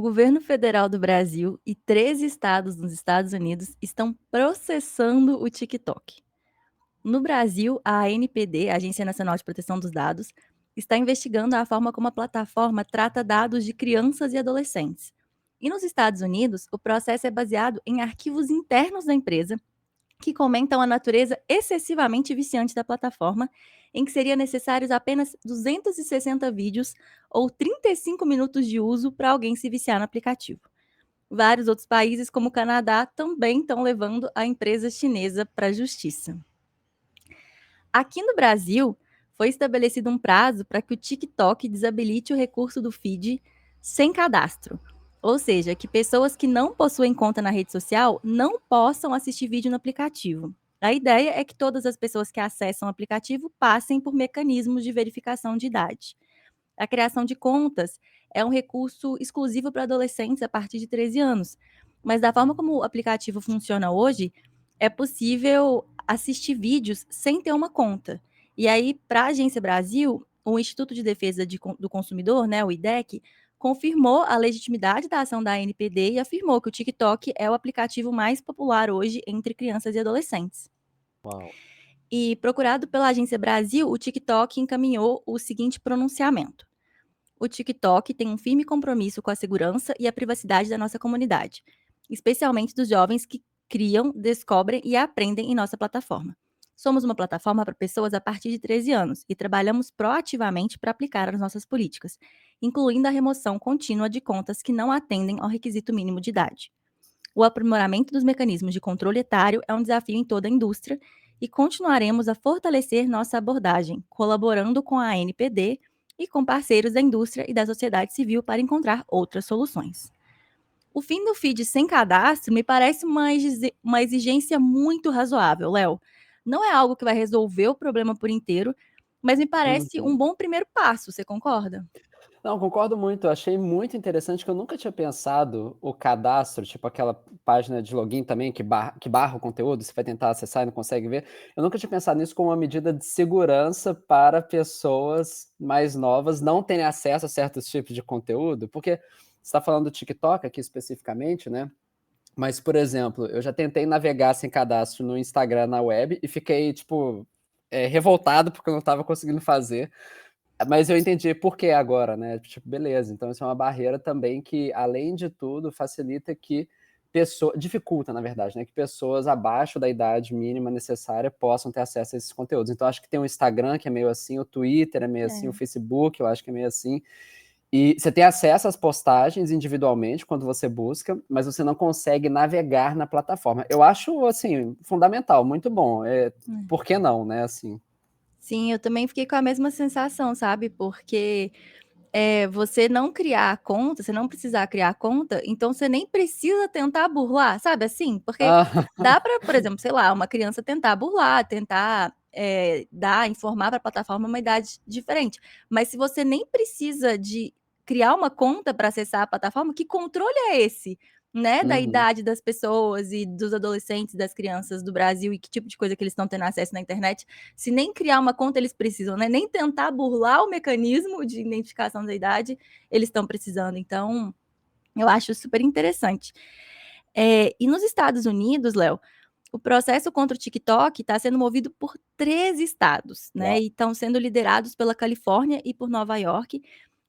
O governo federal do Brasil e 13 estados nos Estados Unidos estão processando o TikTok. No Brasil, a ANPD, a Agência Nacional de Proteção dos Dados, está investigando a forma como a plataforma trata dados de crianças e adolescentes. E nos Estados Unidos, o processo é baseado em arquivos internos da empresa que comentam a natureza excessivamente viciante da plataforma, em que seria necessários apenas 260 vídeos ou 35 minutos de uso para alguém se viciar no aplicativo. Vários outros países, como o Canadá, também estão levando a empresa chinesa para a justiça. Aqui no Brasil, foi estabelecido um prazo para que o TikTok desabilite o recurso do feed sem cadastro. Ou seja, que pessoas que não possuem conta na rede social não possam assistir vídeo no aplicativo. A ideia é que todas as pessoas que acessam o aplicativo passem por mecanismos de verificação de idade. A criação de contas é um recurso exclusivo para adolescentes a partir de 13 anos. Mas da forma como o aplicativo funciona hoje, é possível assistir vídeos sem ter uma conta. E aí, para a Agência Brasil, o Instituto de Defesa do Consumidor, né, o IDEC, confirmou a legitimidade da ação da ANPD e afirmou que o TikTok é o aplicativo mais popular hoje entre crianças e adolescentes. Uau. E procurado pela Agência Brasil, o TikTok encaminhou o seguinte pronunciamento: o TikTok tem um firme compromisso com a segurança e a privacidade da nossa comunidade, especialmente dos jovens que criam, descobrem e aprendem em nossa plataforma. Somos uma plataforma para pessoas a partir de 13 anos e trabalhamos proativamente para aplicar as nossas políticas, incluindo a remoção contínua de contas que não atendem ao requisito mínimo de idade. O aprimoramento dos mecanismos de controle etário é um desafio em toda a indústria e continuaremos a fortalecer nossa abordagem, colaborando com a ANPD e com parceiros da indústria e da sociedade civil para encontrar outras soluções. O fim do feed sem cadastro me parece uma exigência muito razoável, Léo. Não é algo que vai resolver o problema por inteiro, mas me parece um Uhum. bom primeiro passo, você concorda? Não, concordo muito. Eu achei muito interessante que eu nunca tinha pensado o cadastro, tipo aquela página de login também que barra o conteúdo, você vai tentar acessar e não consegue ver. Eu nunca tinha pensado nisso como uma medida de segurança para pessoas mais novas não terem acesso a certos tipos de conteúdo, porque você está falando do TikTok aqui especificamente, né? Mas, por exemplo, eu já tentei navegar sem cadastro no Instagram na web e fiquei, tipo, revoltado porque eu não estava conseguindo fazer. Mas eu entendi por que agora, né, tipo, beleza, então isso é uma barreira também que, além de tudo, facilita que dificulta, na verdade, né, que pessoas abaixo da idade mínima necessária possam ter acesso a esses conteúdos. Então acho que tem o Instagram que é meio assim, o Twitter é meio assim, o É. Facebook eu acho que é meio assim, e você tem acesso às postagens individualmente quando você busca, mas você não consegue navegar na plataforma. Eu acho, assim, fundamental, muito bom, por que não, né, assim. Sim, eu também fiquei com a mesma sensação, sabe? Porque você não criar a conta, você não precisar criar a conta, então você nem precisa tentar burlar, sabe assim? Porque Ah, dá para, por exemplo, sei lá, uma criança tentar burlar, tentar, informar para a plataforma uma idade diferente. Mas se você nem precisa de criar uma conta para acessar a plataforma, que controle é esse, né, da uhum. idade das pessoas e dos adolescentes, das crianças do Brasil e que tipo de coisa que eles estão tendo acesso na internet, se nem criar uma conta eles precisam, né, nem tentar burlar o mecanismo de identificação da idade, eles estão precisando. Então, eu acho super interessante. E nos Estados Unidos, Léo, o processo contra o TikTok está sendo movido por 13 estados, né, Uau. e estão sendo liderados pela Califórnia e por Nova York.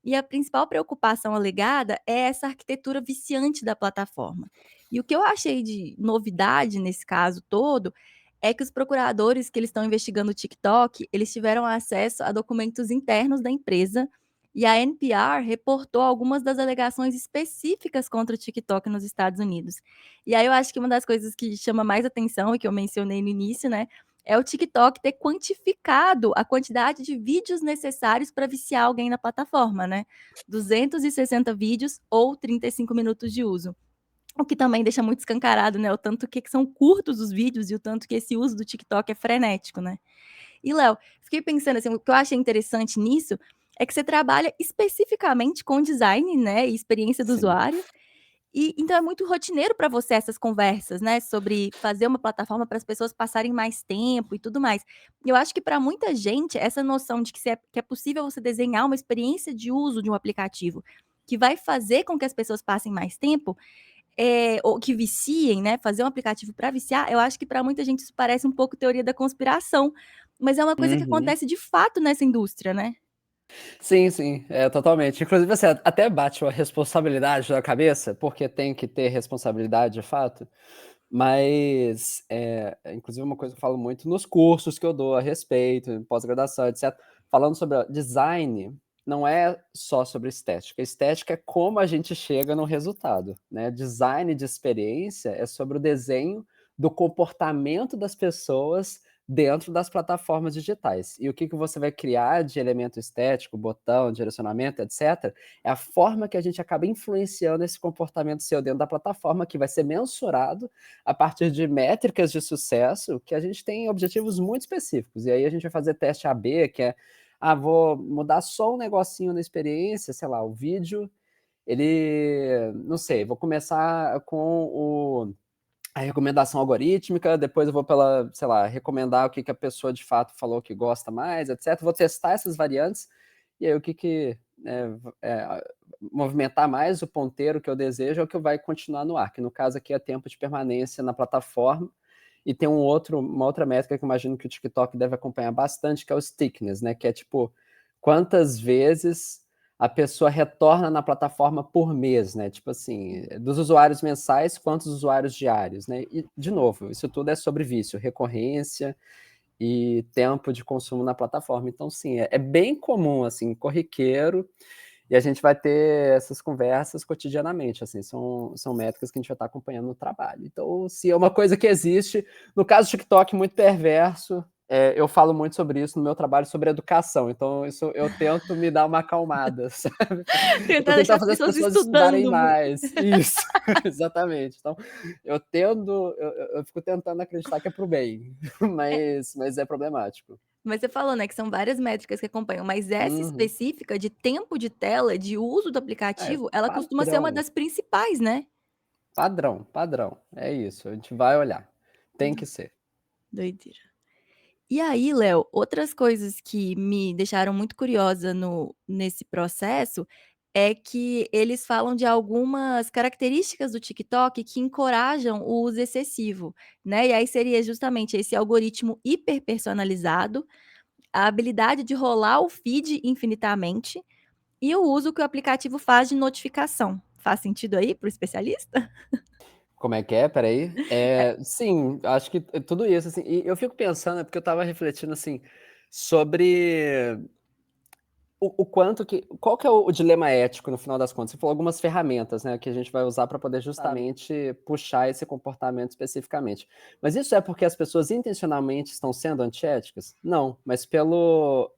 E a principal preocupação alegada é essa arquitetura viciante da plataforma. E o que eu achei de novidade nesse caso todo é que os procuradores que eles estão investigando o TikTok, eles tiveram acesso a documentos internos da empresa e a NPR reportou algumas das alegações específicas contra o TikTok nos Estados Unidos. E aí eu acho que uma das coisas que chama mais atenção e que eu mencionei no início, né, é o TikTok ter quantificado a quantidade de vídeos necessários para viciar alguém na plataforma, né? 260 vídeos ou 35 minutos de uso. O que também deixa muito escancarado, né, o tanto que são curtos os vídeos e o tanto que esse uso do TikTok é frenético, né. E Léo, fiquei pensando assim, o que eu achei interessante nisso, é que você trabalha especificamente com design, né, e experiência do Sim. usuário, e então é muito rotineiro para você essas conversas, né, sobre fazer uma plataforma para as pessoas passarem mais tempo e tudo mais. E eu acho que para muita gente, essa noção de que é possível você desenhar uma experiência de uso de um aplicativo, que vai fazer com que as pessoas passem mais tempo, ou que viciem, né, fazer um aplicativo para viciar, eu acho que para muita gente isso parece um pouco teoria da conspiração, mas é uma coisa que Uhum. acontece de fato nessa indústria, né. Sim, sim, totalmente. Inclusive, assim, até bate uma responsabilidade na cabeça, porque tem que ter responsabilidade de fato, mas, inclusive uma coisa que eu falo muito nos cursos que eu dou a respeito, em pós-graduação, etcétera, falando sobre design, não é só sobre estética. Estética é como a gente chega no resultado, né. Design de experiência é sobre o desenho do comportamento das pessoas dentro das plataformas digitais. E o que você vai criar de elemento estético, botão, direcionamento, etcétera, é a forma que a gente acaba influenciando esse comportamento seu dentro da plataforma, que vai ser mensurado a partir de métricas de sucesso, que a gente tem objetivos muito específicos. E aí a gente vai fazer teste AB, que é, vou mudar só um negocinho na experiência, sei lá, o vídeo, ele, não sei, vou começar com a recomendação algorítmica, depois eu vou pela, sei lá, recomendar o que a pessoa de fato falou que gosta mais, etc. Vou testar essas variantes, e aí o movimentar mais o ponteiro que eu desejo é o que vai continuar no ar, que no caso aqui é tempo de permanência na plataforma, e tem uma outra métrica que eu imagino que o TikTok deve acompanhar bastante, que é o stickiness, né? Que é tipo, quantas vezes a pessoa retorna na plataforma por mês, né? Tipo assim, dos usuários mensais, quantos usuários diários, né? E, de novo, isso tudo é sobre vício, recorrência e tempo de consumo na plataforma. Então, sim, é bem comum, assim, corriqueiro, e a gente vai ter essas conversas cotidianamente, assim, são métricas que a gente vai estar acompanhando no trabalho. Então, se é uma coisa que existe, no caso do TikTok, muito perverso, eu falo muito sobre isso no meu trabalho sobre educação, então isso eu tento me dar uma acalmada, sabe? Eu tô Tentar deixar tentando as fazer as pessoas pessoas estudarem estudando muito. mais. Isso, exatamente. Então, eu fico tentando acreditar que é para o bem, mas é problemático. Mas você falou, né, que são várias métricas que acompanham, mas essa Uhum. específica de tempo de tela, de uso do É, aplicativo, ela costuma ser uma padrão. das principais, né? Padrão, padrão. É isso, a gente vai olhar. Tem que ser. Doideira. E aí, Léo, outras coisas que me deixaram muito curiosa nesse processo, é que eles falam de algumas características do TikTok que encorajam o uso excessivo, né, e aí seria justamente esse algoritmo hiperpersonalizado, a habilidade de rolar o feed infinitamente e o uso que o aplicativo faz de notificação. Faz sentido aí para o especialista? Como é que é? Espera aí. Sim, acho que tudo isso, assim, e eu fico pensando, porque eu estava refletindo, assim, sobre o quanto que qual que é o dilema ético no final das contas? Você falou algumas ferramentas, né, que a gente vai usar para poder justamente puxar esse comportamento especificamente. Mas isso é porque as pessoas intencionalmente estão sendo antiéticas? Não, mas pelo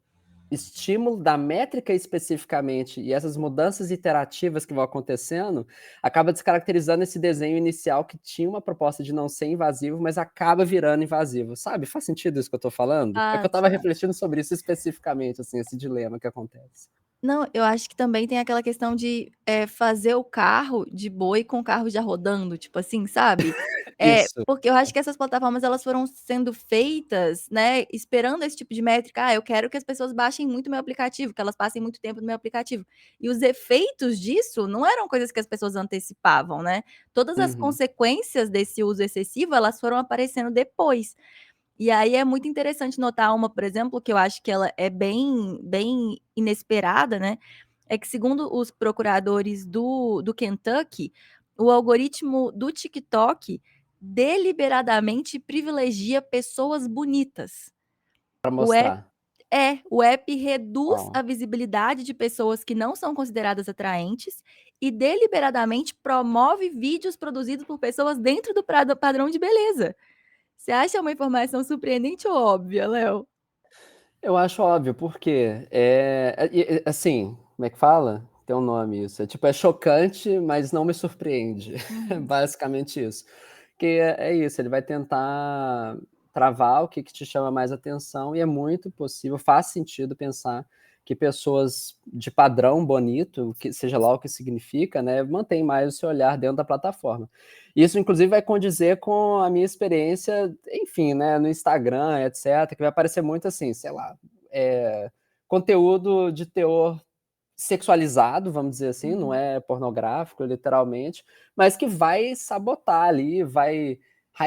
estímulo da métrica especificamente e essas mudanças iterativas que vão acontecendo, acaba descaracterizando esse desenho inicial que tinha uma proposta de não ser invasivo, mas acaba virando invasivo, sabe? Faz sentido isso que eu tô falando? É que eu Faz, estava faz. refletindo sobre isso especificamente, assim, esse dilema que acontece. Não, eu acho que também tem aquela questão de, fazer o carro de boi com o carro já rodando, tipo assim, sabe? Isso. Porque eu acho que essas plataformas elas foram sendo feitas, né, esperando esse tipo de métrica: "Ah, eu quero que as pessoas baixem muito meu aplicativo, que elas passem muito tempo no meu aplicativo". E os efeitos disso não eram coisas que as pessoas antecipavam, né. Todas as Uhum. consequências desse uso excessivo, elas foram aparecendo depois. E aí é muito interessante notar uma, por exemplo, que eu acho que ela é bem inesperada, né, é que segundo os procuradores do Kentucky, o algoritmo do TikTok deliberadamente privilegia pessoas bonitas. Pra O app mostrar. o app reduz Ó. a visibilidade de pessoas que não são consideradas atraentes e deliberadamente promove vídeos produzidos por pessoas dentro do padrão de beleza. Você acha uma informação surpreendente ou óbvia, Léo? Eu acho óbvio, porque, assim, como é que fala? Tem um nome isso, tipo, é chocante, mas não me surpreende, é Uhum. basicamente isso. Que é isso, ele vai tentar travar o que te chama mais atenção e é muito possível, faz sentido pensar que pessoas de padrão bonito, que seja lá o que significa, né, mantém mais o seu olhar dentro da plataforma. Isso inclusive vai condizer com a minha experiência, enfim, né, no Instagram, etcétera, que vai aparecer muito assim, sei lá, conteúdo de teor sexualizado, vamos dizer assim, não Uhum. é pornográfico, literalmente, mas que vai sabotar ali, vai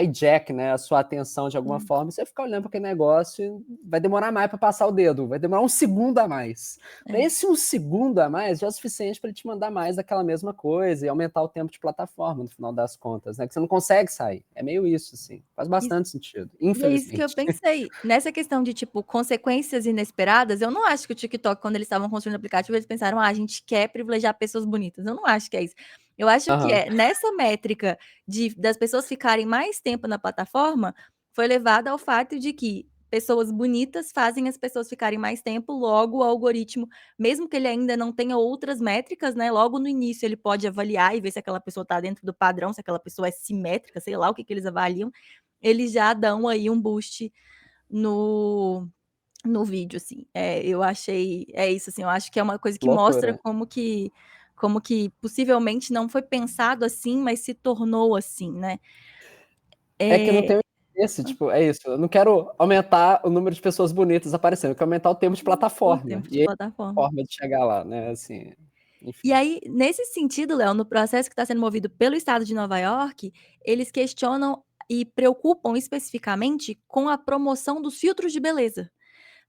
hijack, né, a sua atenção de alguma Sim. forma, e você fica olhando para aquele negócio e vai demorar mais para passar o dedo, vai demorar um segundo a mais. É. Esse um segundo a mais já é o suficiente para ele te mandar mais daquela mesma coisa e aumentar o tempo de plataforma, no final das contas, né, que você não consegue sair. É meio isso, assim. Faz Isso bastante sentido, e é isso que eu infelizmente. pensei. Nessa questão de, tipo, consequências inesperadas, eu não acho que o TikTok, quando eles estavam construindo o aplicativo, eles pensaram: "Ah, a gente quer privilegiar pessoas bonitas". Eu não acho que é isso. Eu acho que Aham. é nessa métrica das pessoas ficarem mais tempo na plataforma, foi levada ao fato de que pessoas bonitas fazem as pessoas ficarem mais tempo, logo o algoritmo, mesmo que ele ainda não tenha outras métricas, né, logo no início ele pode avaliar e ver se aquela pessoa está dentro do padrão, se aquela pessoa é simétrica, sei lá o que que eles avaliam, eles já dão aí um boost no no vídeo, assim. Eu achei é isso, assim, eu acho que é uma coisa que mostra Loucura. como que possivelmente não foi pensado assim, mas se tornou assim, né. É que não Eh tem o interesse, tipo, é isso, eu não quero aumentar o número de pessoas bonitas aparecendo, eu quero aumentar o tempo de o plataforma, tempo de e aí a plataforma. forma de chegar lá, né, assim, E enfim. aí, nesse sentido, Léo, no processo que está sendo movido pelo estado de Nova York, eles questionam e preocupam especificamente com a promoção dos filtros de beleza.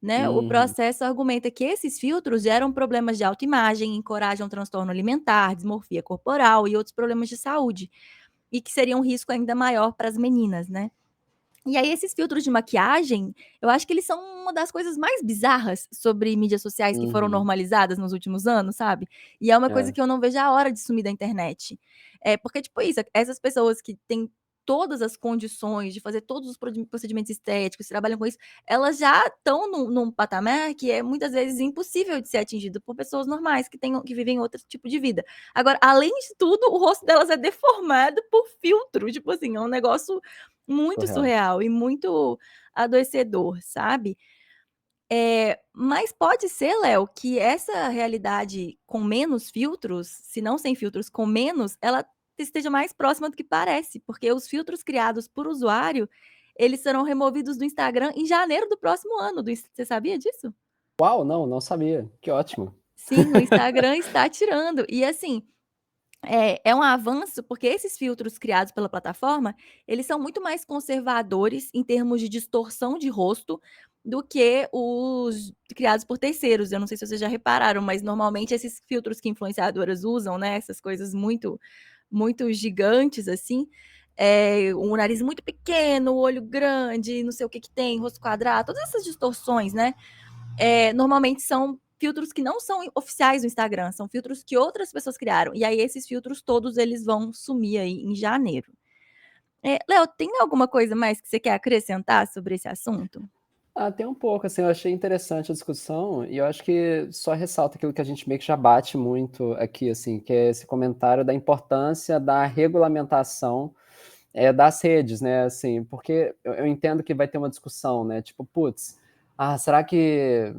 Né, o Uhum. processo argumenta que esses filtros geram problemas de autoimagem, encorajam transtorno alimentar, dismorfia corporal e outros problemas de saúde, e que seria um risco ainda maior para as meninas, né. E aí esses filtros de maquiagem, eu acho que eles são uma das coisas mais bizarras sobre mídias sociais que foram Uhum. normalizadas nos últimos anos, sabe. E é uma coisa É, que eu não vejo a hora de sumir da internet. É porque, tipo isso, essas pessoas que têm todas as condições de fazer todos os procedimentos estéticos, trabalham com isso, elas já estão num patamar que é muitas vezes impossível de ser atingido por pessoas normais que vivem outro tipo de vida. Agora, além de tudo, o rosto delas é deformado por filtro, tipo assim, é um negócio muito surreal. surreal e muito adoecedor, sabe. Mas pode ser, Léo, que essa realidade com menos filtros, se não sem filtros, com menos, ela esteja mais próxima do que parece, porque os filtros criados por usuário, eles serão removidos do Instagram em janeiro do próximo ano, você sabia disso? Uau, não sabia, que ótimo. Sim, o Instagram está tirando. E assim, é um avanço, porque esses filtros criados pela plataforma, eles são muito mais conservadores em termos de distorção de rosto, do que os criados por terceiros. Eu não sei se vocês já repararam, mas normalmente esses filtros que influenciadoras usam, né, essas coisas muito gigantes, assim, o nariz muito pequeno, o olho grande, não sei o que que tem, rosto quadrado, todas essas distorções, né, normalmente são filtros que não são oficiais do Instagram, são filtros que outras pessoas criaram. E aí esses filtros todos eles vão sumir aí em janeiro. Léo, tem alguma coisa mais que você quer acrescentar sobre esse assunto? Ah, tem um pouco, assim, eu achei interessante a discussão e eu acho que só ressalta aquilo que a gente meio que já bate muito aqui, assim, que é esse comentário da importância da regulamentação, das redes, né, assim, porque eu entendo que vai ter uma discussão, né, tipo: "Putz, será que,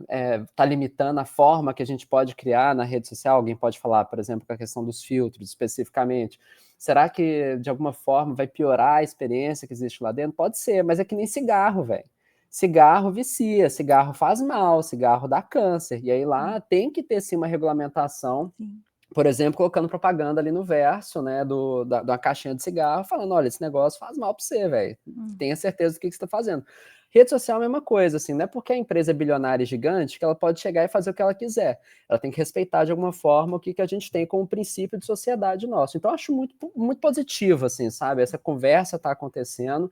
tá limitando a forma que a gente pode criar na rede social?" Alguém pode falar, por exemplo, com a questão dos filtros, especificamente. "Será que, de alguma forma, vai piorar a experiência que existe lá dentro?" Pode ser, mas é que nem cigarro, velho. Cigarro vicia, cigarro faz mal, cigarro dá câncer, e aí Hum, lá tem que ter sim uma regulamentação, sim. por exemplo, colocando propaganda ali no verso, né, da caixinha de cigarro, falando: "Olha, esse negócio faz mal pra você, velho. Hum, Tenha certeza do que você tá fazendo". Rede social é a mesma coisa, assim, não é porque a empresa é bilionária e gigante que ela pode chegar e fazer o que ela quiser. Ela tem que respeitar de alguma forma o que que a gente tem como princípio de sociedade nosso. Então eu acho muito positivo, assim, sabe, essa conversa tá acontecendo,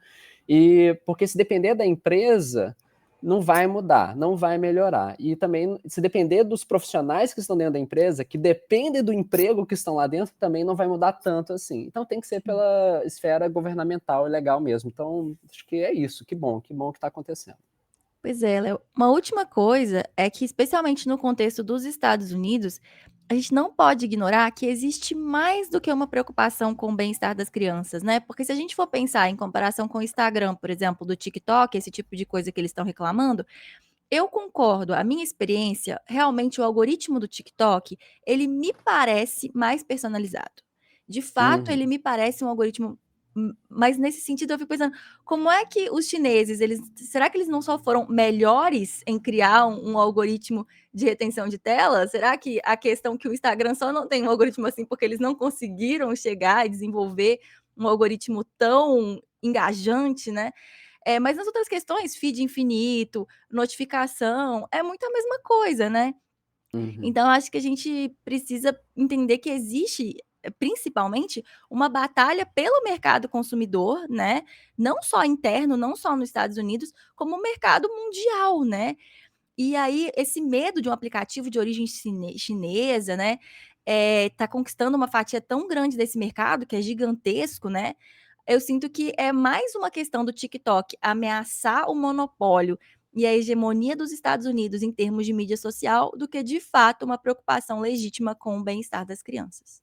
e porque se depender da empresa, não vai mudar, não vai melhorar. E também, se depender dos profissionais que estão dentro da empresa, que dependem do emprego que estão lá dentro, também não vai mudar tanto assim. Então tem que ser sim. pela esfera governamental e legal mesmo. Então, acho que é isso. Que bom que está acontecendo. Pois é, Léo. Uma última coisa é que, especialmente no contexto dos Estados Unidos, a gente não pode ignorar que existe mais do que uma preocupação com o bem-estar das crianças, né? Porque se a gente for pensar em comparação com o Instagram, por exemplo, do TikTok, esse tipo de coisa que eles estão reclamando, eu concordo. A minha experiência, realmente o algoritmo do TikTok, ele me parece mais personalizado. De fato, Uhum. ele me parece um algoritmo Mas nesse sentido eu fico pensando, como é que os chineses, eles será que eles não só foram melhores em criar um algoritmo de retenção de tela? Será que a questão que o Instagram só não tem um algoritmo assim, porque eles não conseguiram chegar e desenvolver um algoritmo tão engajante, né. Mas nas outras questões, feed infinito, notificação, é muito a mesma coisa, né. Uhum. Então eu acho que a gente precisa entender que existe, principalmente, uma batalha pelo mercado consumidor, né, não só interno, não só nos Estados Unidos, como o mercado mundial, né. E aí esse medo de um aplicativo de origem chinesa, né, tá conquistando uma fatia tão grande desse mercado, que é gigantesco, né, eu sinto que é mais uma questão do TikTok ameaçar o monopólio e a hegemonia dos Estados Unidos em termos de mídia social, do que de fato uma preocupação legítima com o bem-estar das crianças.